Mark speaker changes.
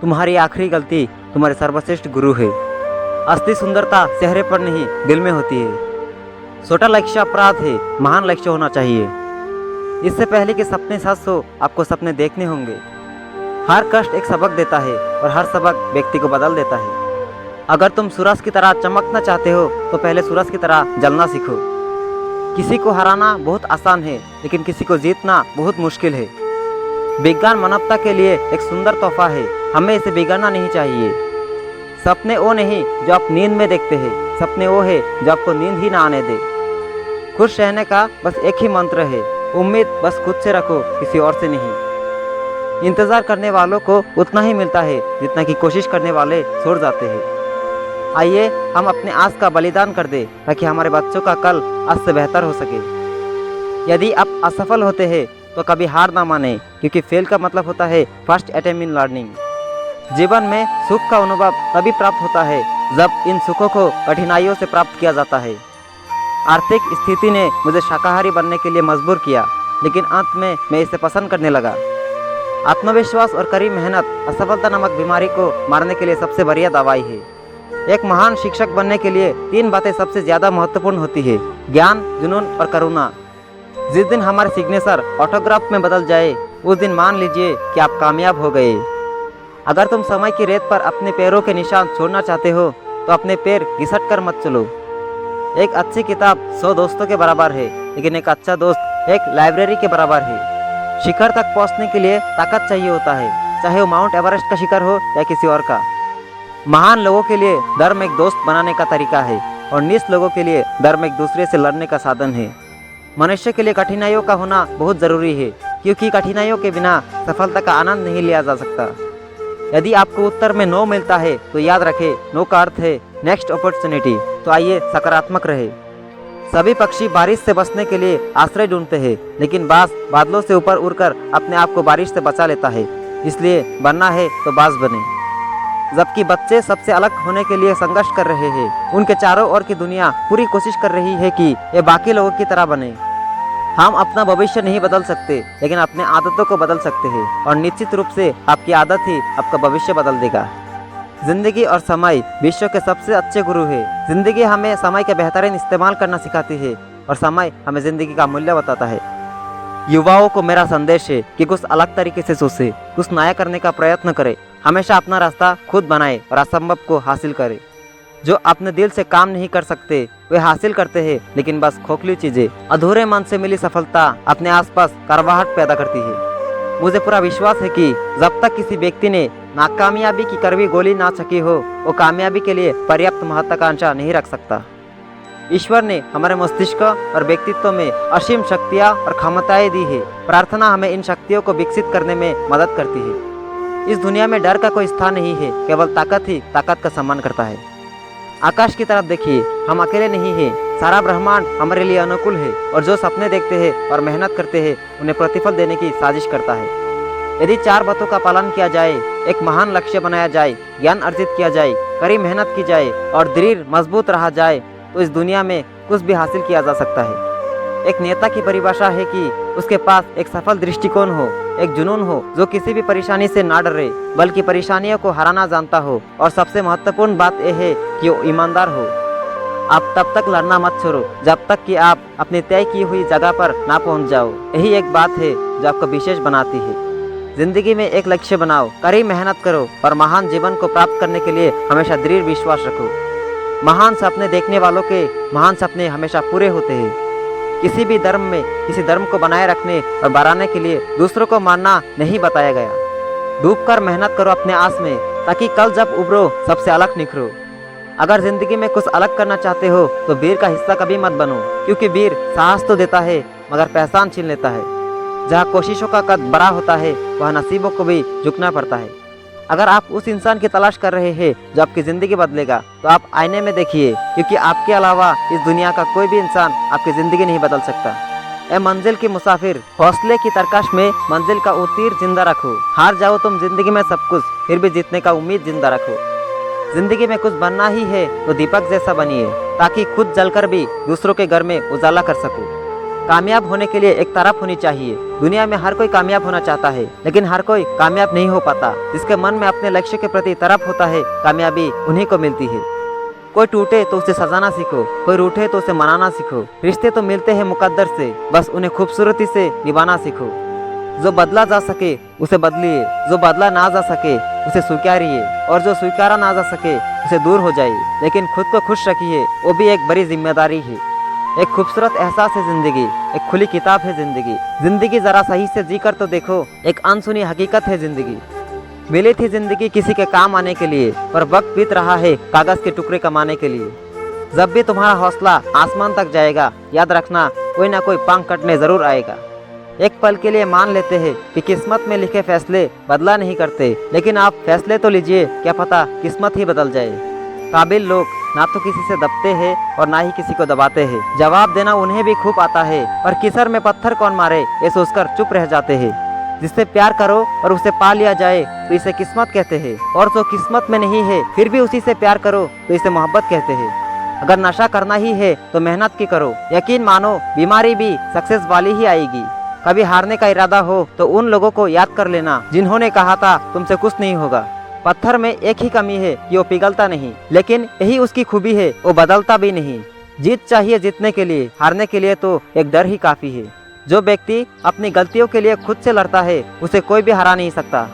Speaker 1: तुम्हारी आखिरी गलती तुम्हारे सर्वश्रेष्ठ गुरु है। असली सुंदरता चेहरे पर नहीं दिल में होती है। छोटा लक्ष्य अपराध है, महान लक्ष्य होना चाहिए। इससे पहले कि सपने सच हो, आपको सपने देखने होंगे। हर कष्ट एक सबक देता है और हर सबक व्यक्ति को बदल देता है। अगर तुम सूरज की तरह चमकना चाहते हो तो पहले सूरज की तरह जलना सीखो। किसी को हराना बहुत आसान है, लेकिन किसी को जीतना बहुत मुश्किल है। विज्ञान मानवता के लिए एक सुंदर तोहफा है, हमें इसे बिगाड़ना नहीं चाहिए। सपने वो नहीं जो आप नींद में देखते हैं, सपने वो है जो आपको नींद ही ना आने दे। खुश रहने का बस एक ही मंत्र है, उम्मीद बस खुद से रखो, किसी और से नहीं। इंतज़ार करने वालों को उतना ही मिलता है जितना कि कोशिश करने वाले छोड़ जाते हैं। आइए हम अपने आस का बलिदान कर दें ताकि हमारे बच्चों का कल आज से बेहतर हो सके। यदि आप असफल होते हैं तो कभी हार ना माने, क्योंकि फेल का मतलब होता है फर्स्ट अटेम्प्ट इन लर्निंग। जीवन में सुख का अनुभव तभी प्राप्त होता है जब इन सुखों को कठिनाइयों से प्राप्त किया जाता है। आर्थिक स्थिति ने मुझे शाकाहारी बनने के लिए मजबूर किया, लेकिन अंत में मैं इसे पसंद करने लगा। आत्मविश्वास और कड़ी मेहनत असफलता नामक बीमारी को मारने के लिए सबसे बढ़िया दवाई है। एक महान शिक्षक बनने के लिए 3 बातें सबसे ज़्यादा महत्वपूर्ण होती है: ज्ञान, जुनून और करुणा। जिस दिन हमारे सिग्नेचर ऑटोग्राफ में बदल जाए, उस दिन मान लीजिए कि आप कामयाब हो गए। अगर तुम समय की रेत पर अपने पैरों के निशान छोड़ना चाहते हो तो अपने पैर घिसट कर मत चलो। एक अच्छी किताब 100 दोस्तों के बराबर है, लेकिन एक अच्छा दोस्त एक लाइब्रेरी के बराबर है। शिखर तक पहुंचने के लिए ताकत चाहिए होता है, चाहे वो माउंट एवरेस्ट का शिखर हो या किसी और का। महान लोगों के लिए धर्म एक दोस्त बनाने का तरीका है, और नीच लोगों के लिए धर्म एक दूसरे से लड़ने का साधन है। मनुष्य के लिए कठिनाइयों का होना बहुत ज़रूरी है, क्योंकि कठिनाइयों के बिना सफलता का आनंद नहीं लिया जा सकता। यदि आपको उत्तर में नो मिलता है तो याद रखें, नो का अर्थ है नेक्स्ट अपॉर्चुनिटी। तो आइए सकारात्मक रहे। सभी पक्षी बारिश से बचने के लिए आश्रय ढूंढते हैं, लेकिन बाज बादलों से ऊपर उड़कर अपने आप को बारिश से बचा लेता है। इसलिए बनना है तो बाज बने। जबकि बच्चे सबसे अलग होने के लिए संघर्ष कर रहे हैं, उनके चारों ओर की दुनिया पूरी कोशिश कर रही है कि ये बाकी लोगों की तरह बने। हम अपना भविष्य नहीं बदल सकते, लेकिन अपने आदतों को बदल सकते हैं, और निश्चित रूप से आपकी आदत ही आपका भविष्य बदल देगा। जिंदगी और समय विश्व के सबसे अच्छे गुरु है। जिंदगी हमें समय का बेहतरीन इस्तेमाल करना सिखाती है, और समय हमें जिंदगी का मूल्य बताता है। युवाओं को मेरा संदेश है कि कुछ अलग तरीके से सोचे, कुछ नया करने का प्रयत्न करें। हमेशा अपना रास्ता खुद बनाए और असंभव को हासिल करें। जो अपने दिल से काम नहीं कर सकते वे हासिल करते हैं, लेकिन बस खोखली चीजें। अधूरे मन से मिली सफलता अपने आसपास करवाहट पैदा करती है। मुझे पूरा विश्वास है कि जब तक किसी व्यक्ति ने नाकामयाबी की कड़वी गोली ना चखी हो, वो कामयाबी के लिए पर्याप्त महत्वाकांक्षा नहीं रख सकता। ईश्वर ने हमारे मस्तिष्क और व्यक्तित्व में असीम शक्तियाँ और क्षमताएं दी है। प्रार्थना हमें इन शक्तियों को विकसित करने में मदद करती है। इस दुनिया में डर का कोई स्थान नहीं है, केवल ताकत ही ताकत का सम्मान करता है। आकाश की तरफ देखिए, हम अकेले नहीं हैं। सारा ब्रह्मांड हमारे लिए अनुकूल है, और जो सपने देखते हैं और मेहनत करते हैं उन्हें प्रतिफल देने की साजिश करता है। यदि 4 बातों का पालन किया जाए, एक महान लक्ष्य बनाया जाए, ज्ञान अर्जित किया जाए, कड़ी मेहनत की जाए और दृढ़ मजबूत रहा जाए, तो इस दुनिया में कुछ भी हासिल किया जा सकता है। एक नेता की परिभाषा है कि उसके पास एक सफल दृष्टिकोण हो, एक जुनून हो जो किसी भी परेशानी से ना डरे, बल्कि परेशानियों को हराना जानता हो, और सबसे महत्वपूर्ण बात यह है कि वो ईमानदार हो। आप तब तक लड़ना मत छोड़ो जब तक कि आप अपनी तय की हुई जगह पर ना पहुंच जाओ। यही एक बात है जो आपको विशेष बनाती है। जिंदगी में एक लक्ष्य बनाओ, कड़ी मेहनत करो, और महान जीवन को प्राप्त करने के लिए हमेशा दृढ़ विश्वास रखो। महान सपने देखने वालों के महान सपने हमेशा पूरे होते हैं। किसी भी धर्म में किसी धर्म को बनाए रखने और बढ़ाने के लिए दूसरों को मानना नहीं बताया गया। डूबकर मेहनत करो अपने आस में, ताकि कल जब उभरो सबसे अलग निखरो। अगर जिंदगी में कुछ अलग करना चाहते हो तो वीर का हिस्सा कभी मत बनो, क्योंकि वीर साहस तो देता है मगर पहचान छीन लेता है। जहाँ कोशिशों का कद बड़ा होता है, वहाँ नसीबों को भी झुकना पड़ता है। अगर आप उस इंसान की तलाश कर रहे हैं जो आपकी ज़िंदगी बदलेगा, तो आप आईने में देखिए, क्योंकि आपके अलावा इस दुनिया का कोई भी इंसान आपकी ज़िंदगी नहीं बदल सकता। ए मंजिल की मुसाफिर, हौसले की तरकश में मंजिल का वो तीर जिंदा रखो। हार जाओ तुम जिंदगी में सब कुछ, फिर भी जीतने का उम्मीद जिंदा रखो। जिंदगी में कुछ बनना ही है तो दीपक जैसा बनिए, ताकि खुद जलकर भी दूसरों के घर में उजाला कर सको। कामयाब होने के लिए एक तरफ होनी चाहिए। दुनिया में हर कोई कामयाब होना चाहता है, लेकिन हर कोई कामयाब नहीं हो पाता। जिसके मन में अपने लक्ष्य के प्रति तरफ होता है, कामयाबी उन्हीं को मिलती है। कोई टूटे तो उसे सजाना सीखो, कोई रूठे तो उसे मनाना सीखो। रिश्ते तो मिलते हैं मुकद्दर से, बस उन्हें खूबसूरती से निभाना सीखो। जो बदला जा सके उसे बदलिए, जो बदला ना जा सके उसे स्वीकारिए, और जो स्वीकारा ना जा सके उसे दूर हो जाइए। लेकिन खुद को खुश रखिए, वो भी एक बड़ी जिम्मेदारी है। एक खूबसूरत एहसास है जिंदगी, एक खुली किताब है जिंदगी। जिंदगी जरा सही से जी कर तो देखो, एक अनसुनी हकीकत है जिंदगी। मिली थी जिंदगी किसी के काम आने के लिए, पर वक्त बीत रहा है कागज के टुकड़े कमाने के लिए। जब भी तुम्हारा हौसला आसमान तक जाएगा, याद रखना कोई ना कोई पंख कटने जरूर आएगा। एक पल के लिए मान लेते हैं कि किस्मत में लिखे फैसले बदला नहीं करते, लेकिन आप फैसले तो लीजिए, क्या पता किस्मत ही बदल जाए। काबिल लोग ना तो किसी से दबते हैं और ना ही किसी को दबाते हैं। जवाब देना उन्हें भी खूब आता है, पर किसर में पत्थर कौन मारे ये सोचकर चुप रह जाते हैं। जिससे प्यार करो और उसे पा लिया जाए तो इसे किस्मत कहते हैं, और जो किस्मत में नहीं है फिर भी उसी से प्यार करो तो इसे मोहब्बत कहते हैं। अगर नशा करना ही है तो मेहनत की करो, यकीन मानो बीमारी भी सक्सेस वाली ही आएगी। कभी हारने का इरादा हो तो उन लोगों को याद कर लेना जिन्होंने कहा था तुमसे कुछ नहीं होगा। पत्थर में एक ही कमी है कि वो पिघलता नहीं, लेकिन यही उसकी खूबी है, वो बदलता भी नहीं। जीत चाहिए जीतने के लिए, हारने के लिए तो एक डर ही काफी है। जो व्यक्ति अपनी गलतियों के लिए खुद से लड़ता है, उसे कोई भी हरा नहीं सकता।